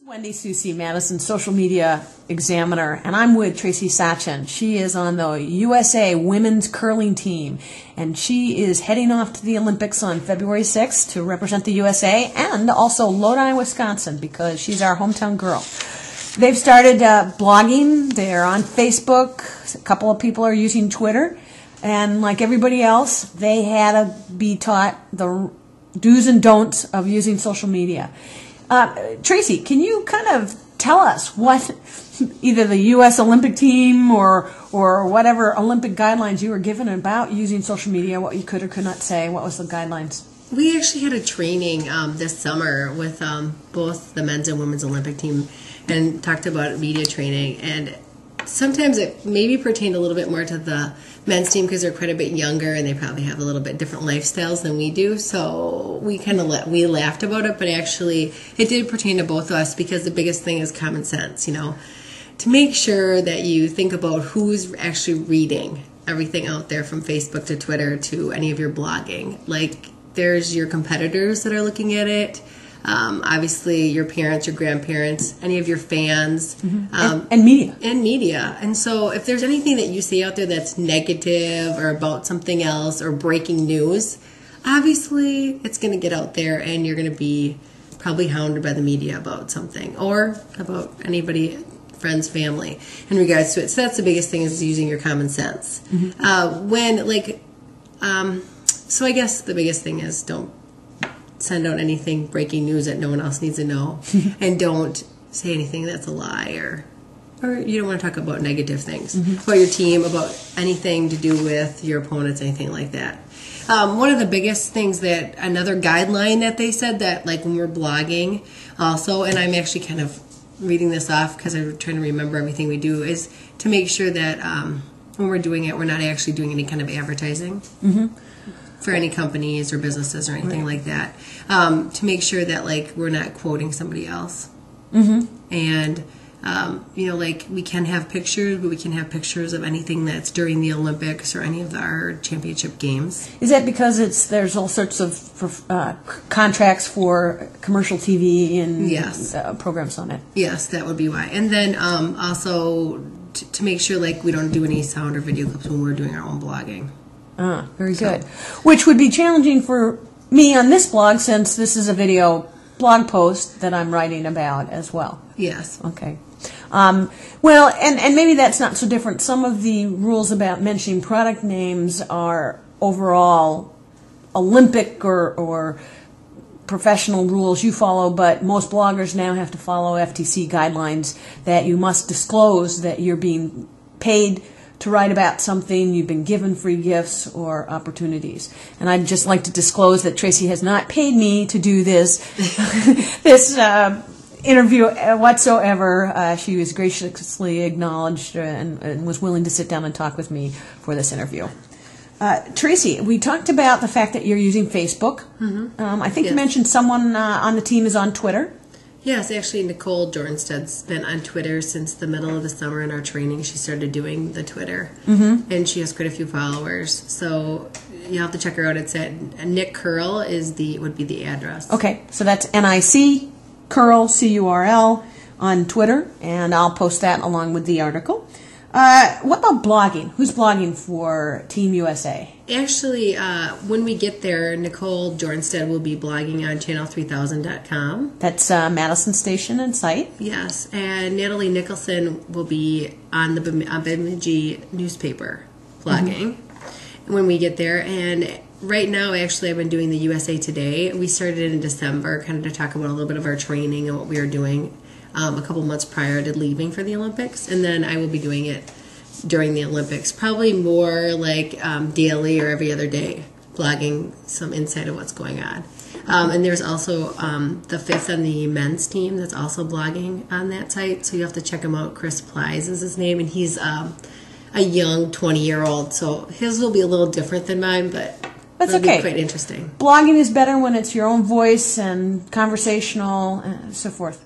Wendy Soucie, Madison social media examiner, and I'm with Tracy Sachtjen. She is on the USA women's curling team, and she is heading off to the Olympics on February 6th to represent the USA and also Lodi, Wisconsin, because she's our hometown girl. They've started blogging. They're on Facebook. A couple of people are using Twitter, and like everybody else, they had to be taught the do's and don'ts of using social media. Tracy, can you kind of tell us what either the U.S. Olympic team or whatever Olympic guidelines you were given about using social media, what you could or could not say? What was the guidelines? We actually had a training this summer with both the men's and women's Olympic team and talked about media training. And sometimes it maybe pertained a little bit more to the men's team because they're quite a bit younger and they probably have a little bit different lifestyles than we do. So we kind of we laughed about it, but actually it did pertain to both of us because the biggest thing is common sense, to make sure that you think about who's actually reading everything out there from Facebook to Twitter to any of your blogging. Like there's your competitors that are looking at it. Obviously, your parents, your grandparents, any of your fans. Mm-hmm. And media. And media. And so if there's anything that you see out there that's negative or about something else or breaking news, obviously it's going to get out there and you're going to be probably hounded by the media about something or about anybody, friends, family, in regards to it. So that's the biggest thing is using your common sense. Mm-hmm. So I guess the biggest thing is don't send out anything breaking news that no one else needs to know, and don't say anything that's a lie, or you don't want to talk about negative things about your team, about anything to do with your opponents, anything like that. One of the biggest things that another guideline that they said that like when we're blogging also, and I'm actually kind of reading this off because I'm trying to remember everything we do, is to make sure that when we're doing it, we're not actually doing any kind of advertising. For any companies or businesses or anything like that, to make sure that like we're not quoting somebody else, and like we can have pictures, but we can have pictures of anything that's during the Olympics or any of our championship games. Is that because there's all sorts of contracts for commercial TV and programs on it? Yes, that would be why. And then also to make sure like we don't do any sound or video clips when we're doing our own blogging. Very good. Which would be challenging for me on this blog since this is a video blog post that I'm writing about as well. Yes. Okay. Well, and maybe that's not so different. Some of the rules about mentioning product names are overall Olympic or professional rules you follow, but most bloggers now have to follow FTC guidelines that you must disclose that you're being paid to write about something, you've been given free gifts or opportunities. And I'd just like to disclose that Tracy has not paid me to do this interview whatsoever. She was graciously acknowledged and was willing to sit down and talk with me for this interview. Tracy, we talked about the fact that you're using Facebook. I think you mentioned someone on the team is on Twitter. Yes, actually, Nicole Jornsted's been on Twitter since the middle of the summer in our training. She started doing the Twitter, and she has quite a few followers. So you have to check her out. It's at Nick Curl would be the address. Okay, so that's NIC Curl CURL on Twitter, and I'll post that along with the article. What about blogging? Who's blogging for Team USA? Actually, when we get there, Nicole Jornsted will be blogging on channel3000.com. That's Madison Station and site. Yes, and Natalie Nicholson will be on the Bemidji newspaper blogging when we get there. And right now, actually, I've been doing the USA Today. We started in December, kind of to talk about a little bit of our training and what we were doing a couple months prior to leaving for the Olympics. And then I will be doing it during the Olympics, probably more like daily or every other day, blogging some insight of what's going on. And there's also the fifth on the men's team that's also blogging on that site, so you have to check him out. Chris Plies is his name, and he's a young 20-year-old, so his will be a little different than mine, but that's it'll okay. Be quite interesting. Blogging is better when it's your own voice and conversational and so forth.